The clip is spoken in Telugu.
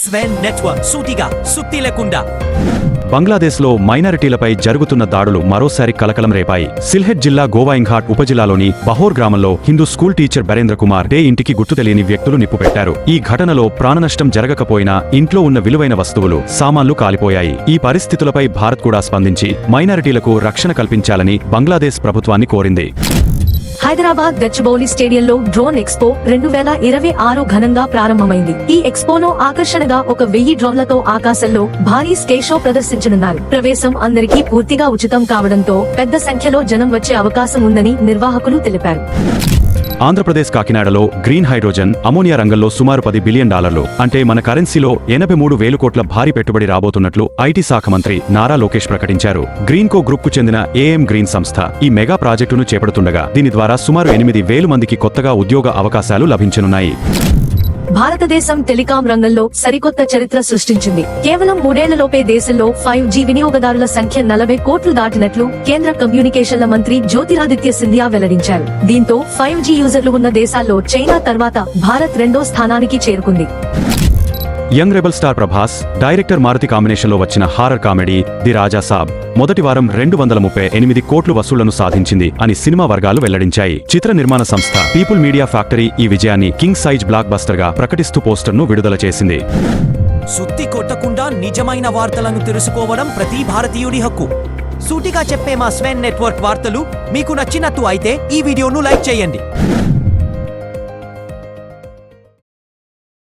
స్వెన్ నెట్వర్క్ సూటిగా సుత్తి లేకుండా. బంగ్లాదేశ్లో మైనారిటీలపై జరుగుతున్న దాడులు మరోసారి కలకలం రేపాయి. సిల్హెట్ జిల్లా గోవాయింఘాట్ ఉపజిల్లాలోని బహోర్ గ్రామంలో హిందూ స్కూల్ టీచర్ బరేంద్ర కుమార్ డే ఇంటికి గుర్తు తెలియని వ్యక్తులు నిప్పుపెట్టారు. ఈ ఘటనలో ప్రాణనష్టం జరగకపోయినా ఇంట్లో ఉన్న విలువైన వస్తువులు, సామాన్లు కాలిపోయాయి. ఈ పరిస్థితులపై భారత్ కూడా స్పందించి మైనారిటీలకు రక్షణ కల్పించాలని బంగ్లాదేశ్ ప్రభుత్వాన్ని కోరింది. హైదరాబాద్ గచ్చిబౌలి స్టేడియంలో డ్రోన్ ఎక్స్పో 2026 ఘనంగా ప్రారంభమైంది. ఈ ఎక్స్పోలో ఆకర్షణగా 1000 డ్రోన్లతో ఆకాశంలో భారీ స్కేట్ షో ప్రదర్శించనున్నారు. ప్రవేశం అందరికీ పూర్తిగా ఉచితం కావడంతో పెద్ద సంఖ్యలో జనం వచ్చే అవకాశం ఉందని నిర్వాహకులు తెలిపారు. ఆంధ్రప్రదేశ్ కాకినాడలో గ్రీన్ హైడ్రోజన్, అమోనియా రంగంలో సుమారు $10 బిలియన్ అంటే మన కరెన్సీలో 83,000 కోట్ల భారీ పెట్టుబడి రాబోతున్నట్లు ఐటీ శాఖ మంత్రి నారా లోకేష్ ప్రకటించారు. గ్రీన్కో గ్రూప్ కు చెందిన ఏఎం గ్రీన్ సంస్థ ఈ మెగా ప్రాజెక్టును చేపడుతుండగా దీని ద్వారా సుమారు 8,000 మందికి కొత్తగా ఉద్యోగ అవకాశాలు లభించనున్నాయి. భారతదేశం టెలికాం రంగంలో సరికొత్త చరిత్ర సృష్టించింది. కేవలం 3 ఏళ్లలోపే దేశంలో 5G వినియోగదారుల సంఖ్య 40 కోట్లు దాటినట్లు కేంద్ర కమ్యూనికేషన్ల మంత్రి జ్యోతిరాదిత్య సింధియా వెల్లడించారు. దీంతో 5G యూజర్లు ఉన్న దేశాల్లో చైనా తర్వాత భారత్ 2వ స్థానానికి చేరుకుంది. Young rebel star Prabhas, director Maruthi కాంబినేషన్లో వచ్చిన horror comedy the Raja Saab మొదటి వారం 238 కోట్లు వసూళ్లను సాధించింది అని సినిమా వర్గాలు వెల్లడించాయి. చిత్ర నిర్మాణ సంస్థ పీపుల్ మీడియా ఫ్యాక్టరీ ఈ విజయాన్ని కింగ్ సైజ్ బ్లాక్ బస్టర్ గా ప్రకటిస్తూ పోస్టర్ను విడుదల చేసింది. సుత్తి కొట్టకుండా నిజమైన వార్తలను తెలుసుకోవడం ప్రతి భారతీయుడి హక్కు. సూటిగా చెప్పే మా స్వెన్ నెట్వర్క్ వార్తలు మీకు నచ్చినట్టు అయితే ఈ వీడియోను లైక్ చేయండి.